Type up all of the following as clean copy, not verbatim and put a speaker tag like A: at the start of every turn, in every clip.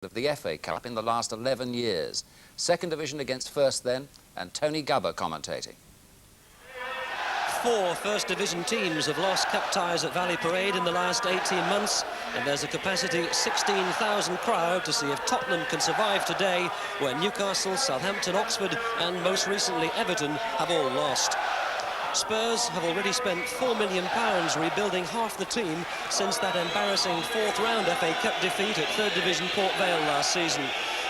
A: of the FA Cup in the last 11 years. Second division against First then, and Tony Gubber commentating.
B: 4 First Division teams have lost cup ties at Valley Parade in the last 18 months, and there's a capacity 16,000 crowd to see if Tottenham can survive today, where Newcastle, Southampton, Oxford and most recently Everton have all lost. Spurs have already spent £4 million rebuilding half the team since that embarrassing 4th round FA Cup defeat at 3rd Division Port Vale last season.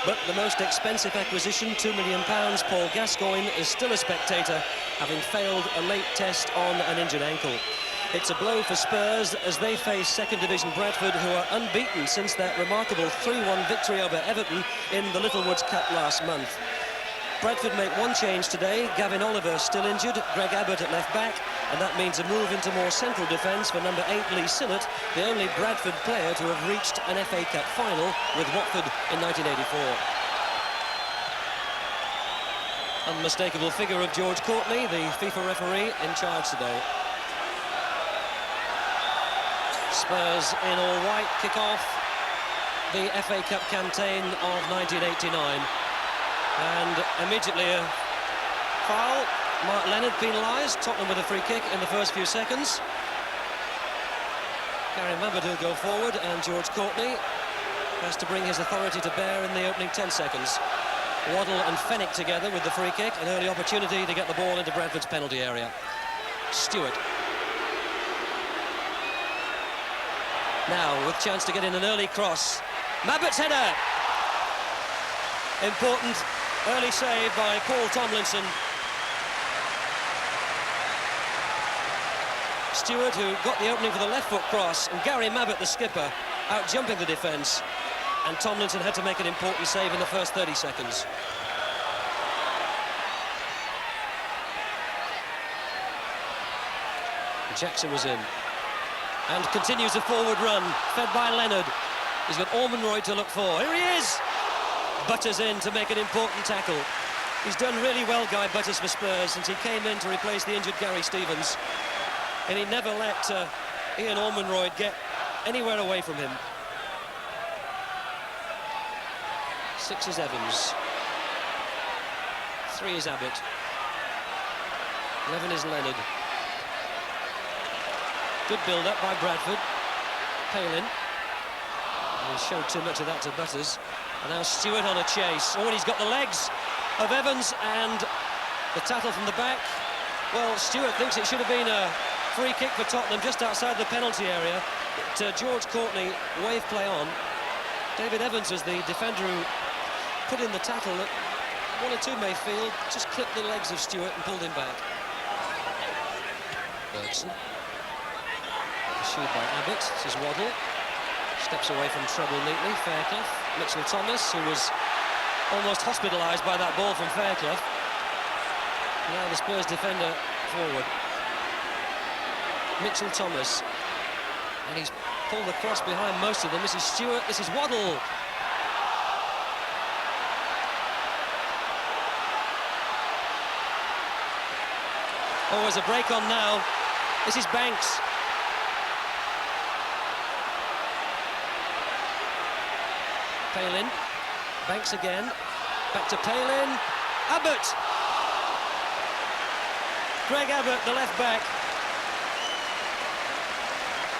B: But the most expensive acquisition, £2 million, Paul Gascoigne, is still a spectator, having failed a late test on an injured ankle. It's a blow for Spurs as they face 2nd Division Bradford, who are unbeaten since that remarkable 3-1 victory over Everton in the Littlewoods Cup last month. Bradford make one change today. Gavin Oliver still injured, Greg Abbott at left back, and that means a move into more central defence for number 8 Lee Sinnott, the only Bradford player to have reached an FA Cup final with Watford in 1984. Unmistakable figure of George Courtney, the FIFA referee in charge today. Spurs in all white kick off the FA Cup campaign of 1989. And immediately a foul. Mark Leonard penalised. Tottenham with a free kick in the first few seconds. Gary Mabbott will go forward, and George Courtney has to bring his authority to bear in the opening 10 seconds. Waddle and Fenwick together with the free kick, an early opportunity to get the ball into Bradford's penalty area. Stewart. Now with chance to get in an early cross. Mabbott's header. Important early save by Paul Tomlinson. Stewart, who got the opening for the left foot cross, and Gary Mabbott, the skipper, out jumping the defence. And Tomlinson had to make an important save in the first 30 seconds. Jackson was in. And continues a forward run, fed by Leonard. He's got Ormonroyd to look for. Here he is! Butters in to make an important tackle. He's done really well, Guy Butters, for Spurs since he came in to replace the injured Gary Stevens. And he never let Ian Ormonroyd get anywhere away from him. 6 is Evans. 3 is Abbott. 11 is Leonard. Good build-up by Bradford. Palin. He showed too much of that to Butters. And now Stewart on a chase. Oh, and he's got the legs of Evans, and the tackle from the back. Well, Stewart thinks it should have been a free kick for Tottenham just outside the penalty area. But George Courtney wave play on. David Evans was the defender who put in the tackle that one or two may feel just clipped the legs of Stewart and pulled him back. Bergson. Pursued by Abbott. This is Waddle. Steps away from trouble neatly. Fairclough. Mitchell Thomas, who was almost hospitalised by that ball from Fairclough. Now the Spurs defender forward. Mitchell Thomas. And he's pulled the cross behind most of them. This is Stewart. This is Waddle. Oh, there's a break on now. This is Banks. Palin. Banks again. Back to Palin. Abbott. Greg Abbott, the left back,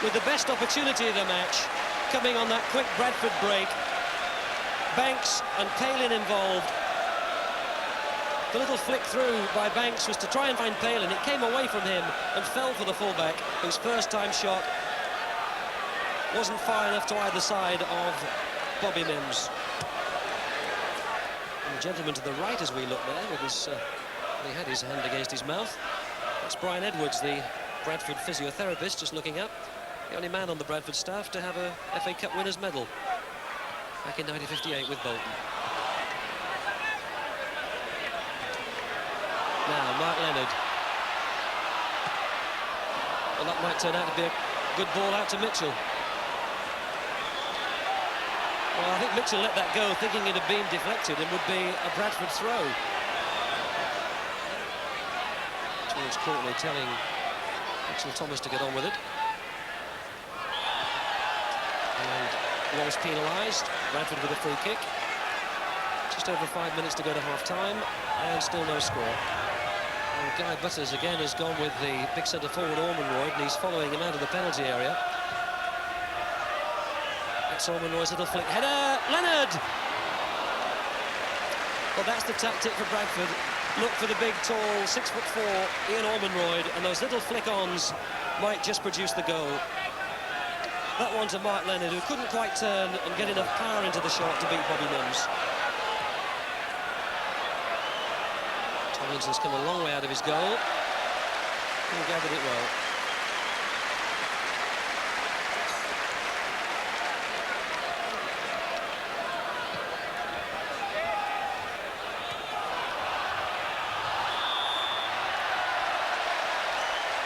B: with the best opportunity of the match, coming on that quick Bradford break. Banks and Palin involved. The little flick through by Banks was to try and find Palin. It came away from him and fell for the fullback, whose first-time shot wasn't far enough to either side of Bobby Mims. And the gentleman to the right as we look there, with his, he had his hand against his mouth. That's Brian Edwards, the Bradford physiotherapist, just looking up. The only man on the Bradford staff to have a FA Cup winners' medal back in 1958 with Bolton. Now, Mark Leonard. Well, that might turn out to be a good ball out to Mitchell. Well, I think Mitchell let that go, thinking it had been deflected and would be a Bradford throw. George Courtney telling Mitchell Thomas to get on with it. And Walsh penalised. Bradford with a free kick. Just over 5 minutes to go to half-time, and still no score. And Guy Butters again has gone with the big centre-forward Ormonroyd, and he's following him out of the penalty area. It's Ormonroyd's little flick header. Leonard! Well, that's the tactic for Bradford. Look for the big, tall, 6'4" Ian Ormonroyd, and those little flick-ons might just produce the goal. That one to Mark Leonard, who couldn't quite turn and get enough power into the shot to beat Bobby Mims. Tomlinson's come a long way out of his goal. He gathered it well.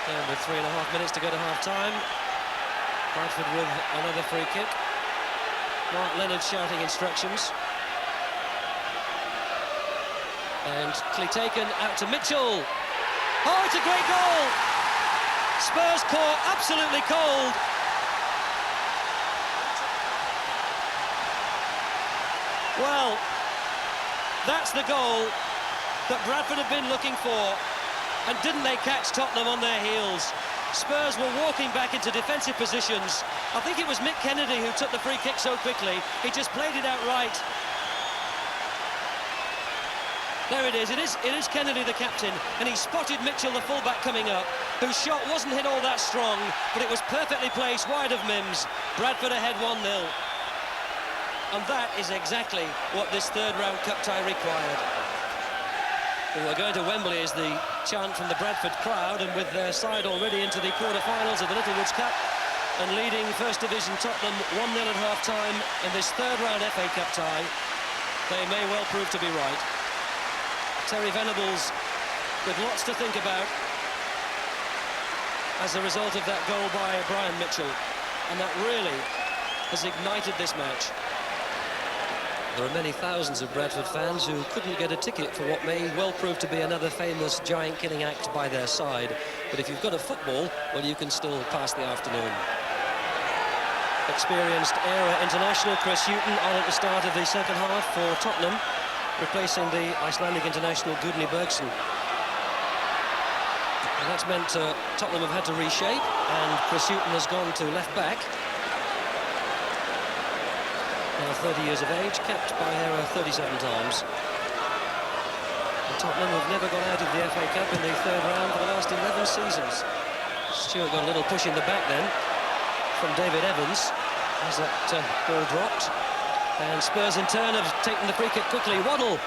B: And with 3.5 minutes to go to half-time, Bradford with another free kick. Mark Leonard shouting instructions. And taken out to Mitchell. Oh, it's a great goal! Spurs caught absolutely cold. Well, that's the goal that Bradford have been looking for. And didn't they catch Tottenham on their heels? Spurs were walking back into defensive positions. I think it was Mick Kennedy who took the free kick so quickly. He just played it out right. There it is. It is Kennedy, the captain, and he spotted Mitchell, the fullback, coming up, whose shot wasn't hit all that strong, but it was perfectly placed wide of Mims. Bradford ahead 1-0. And that is exactly what this third-round cup tie required. Well, we're going to Wembley is the chant from the Bradford crowd, and with their side already into the quarter-finals of the Littlewoods Cup, and leading First Division Tottenham 1-0 at half-time in this third-round FA Cup tie, they may well prove to be right. Terry Venables with lots to think about as a result of that goal by Brian Mitchell, and that really has ignited this match. There are many thousands of Bradford fans who couldn't get a ticket for what may well prove to be another famous giant-killing act by their side, but if you've got a football, well, you can still pass the afternoon. Experienced era international Chris Hughton on at the start of the second half for Tottenham, replacing the Icelandic international Gudni Bergson. And that's meant Tottenham have had to reshape, and Chris Hughton has gone to left-back. Now 30 years of age, capped by Hera 37 times. And Tottenham have never got out of the FA Cup in the third round for the last 11 seasons. Stewart got a little push in the back then from David Evans as that ball dropped. And Spurs in turn have taken the free kick quickly. Waddle,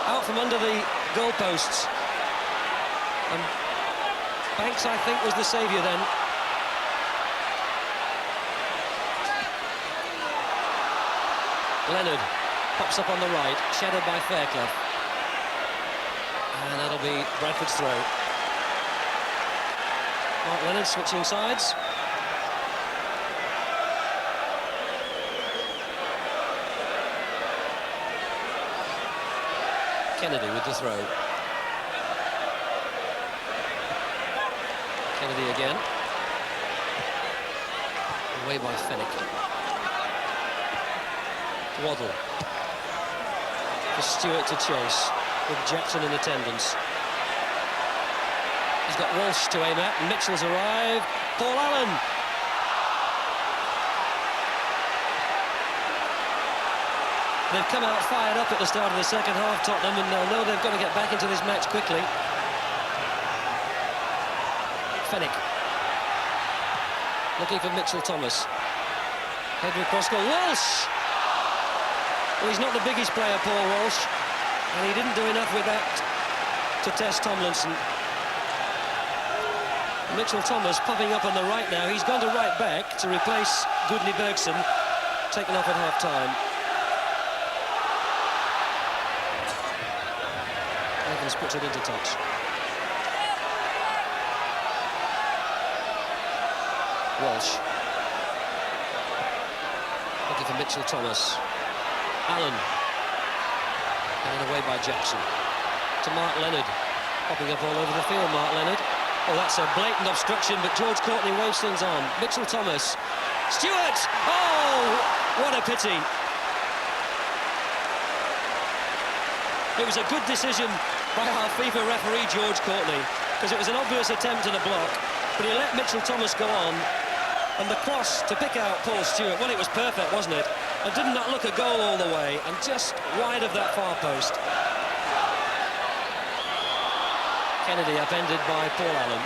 B: out from under the goalposts. And Banks, I think, was the saviour then. Leonard pops up on the right, shadowed by Fairclough. And that'll be Bradford's throw. Mark Leonard switching sides. Kennedy with the throw. Kennedy again. Away by Fennick. Waddle. For Stewart to chase, with Jackson in attendance. He's got Walsh to aim at, and Mitchell's arrived. Paul Allen. They've come out fired up at the start of the second half, Tottenham, and they'll know they've got to get back into this match quickly. Fennick. Looking for Mitchell Thomas. Header across goal. Walsh! Well, he's not the biggest player, Paul Walsh, and he didn't do enough with that to test Tomlinson. Mitchell Thomas popping up on the right now. He's gone to right back to replace Gudni Bergson, taken off at half-time. Evans puts it into touch. Walsh. Looking for Mitchell Thomas. Allen. And away by Jackson. To Mark Leonard. Popping up all over the field, Mark Leonard. Oh, that's a blatant obstruction, but George Courtney waves things on. Mitchell Thomas Stewart! Oh, what a pity. It was a good decision by our FIFA referee, George Courtney, because it was an obvious attempt at a block, but he let Mitchell Thomas go on, and the cross to pick out Paul Stewart, well, it was perfect, wasn't it? And didn't that look a goal all the way, and just wide of that far post. Kennedy upended by Paul Allen.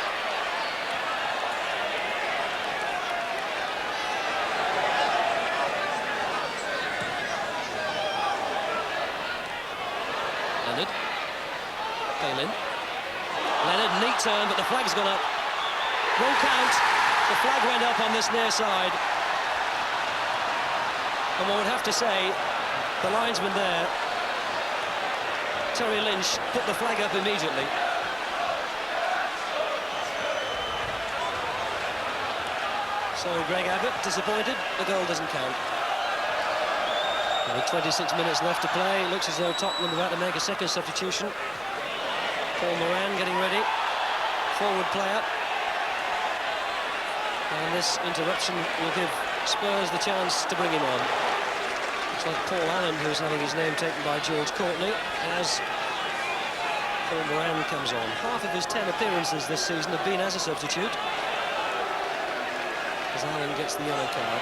B: Leonard. Palin. Leonard, neat turn, but the flag's gone up. Won't count. The flag went up on this near side. And one would have to say, the linesman there, Terry Lynch, put the flag up immediately. So Greg Abbott disappointed, the goal doesn't count. With 26 minutes left to play, it looks as though Tottenham are about to make a second substitution. Paul Moran getting ready, forward player. And this interruption will give Spurs the chance to bring him on. It's like Paul Allen, who's having his name taken by George Courtney, as Paul Moran comes on. Half of his 10 appearances this season have been as a substitute, as Allen gets the yellow card.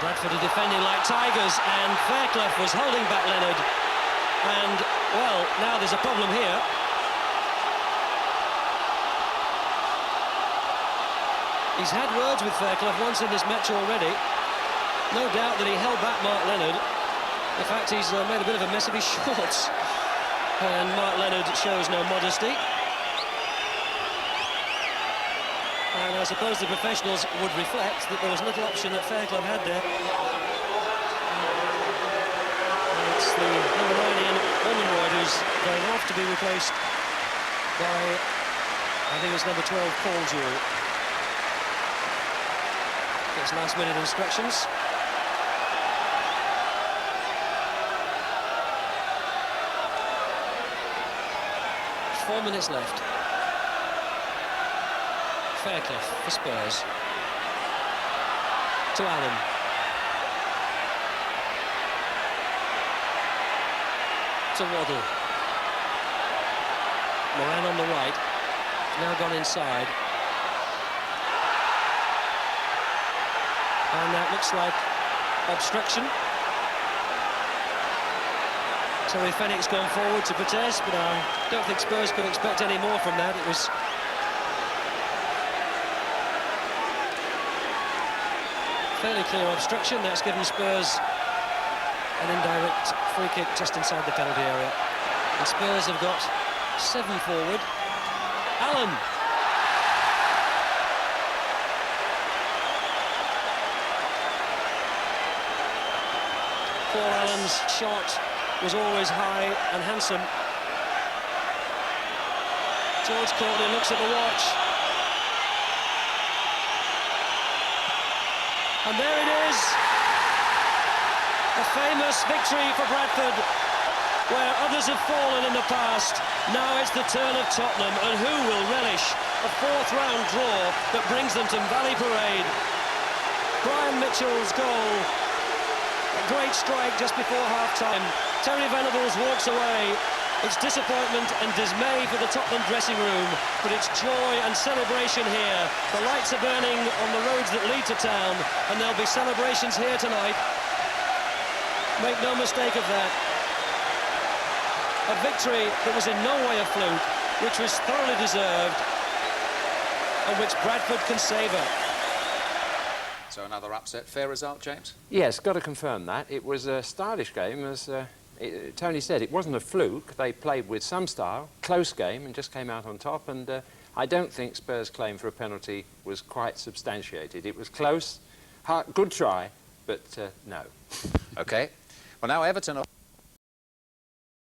B: Bradford are defending like tigers, and Fairclough was holding back Leonard. And, well, now there's a problem here. He's had words with Fairclough once in this match already. No doubt that he held back Mark Leonard. In fact, he's made a bit of a mess of his shorts. And Mark Leonard shows no modesty. And I suppose the professionals would reflect that there was little option that Fairclough had there. And it's the number 9 Ian Ormonroyd who's going off to be replaced by, I think it's number 12, Paul Jewell. Gets last-minute instructions. Four minutes left. Fairclough for Spurs. To Allen. To Waddle. Moran on the right. Now gone inside. And that looks like obstruction. Terry Fenwick's gone forward to protest, but I don't think Spurs could expect any more from that. It was fairly clear obstruction. That's given Spurs an indirect free kick just inside the penalty area. And Spurs have got 7 forward. Allen. Paul Allen's shot was always high and handsome. George Courtney looks at the watch. And there it is, a famous victory for Bradford, where others have fallen in the past. Now it's the turn of Tottenham, and who will relish a 4th round draw that brings them to Valley Parade? Brian Mitchell's goal, a great strike just before half-time. Terry Venables walks away. It's disappointment and dismay for the Tottenham dressing room, but it's joy and celebration here. The lights are burning on the roads that lead to town, and there'll be celebrations here tonight. Make no mistake of that. A victory that was in no way a fluke, which was thoroughly deserved, and which Bradford can savour.
A: So another upset. Fair result, James?
C: Yes, got to confirm that. It was a stylish game, as Tony said. It wasn't a fluke. They played with some style, close game, and just came out on top. And I don't think Spurs' claim for a penalty was quite substantiated. It was close, good try, but no.
A: OK. Well, now Everton are...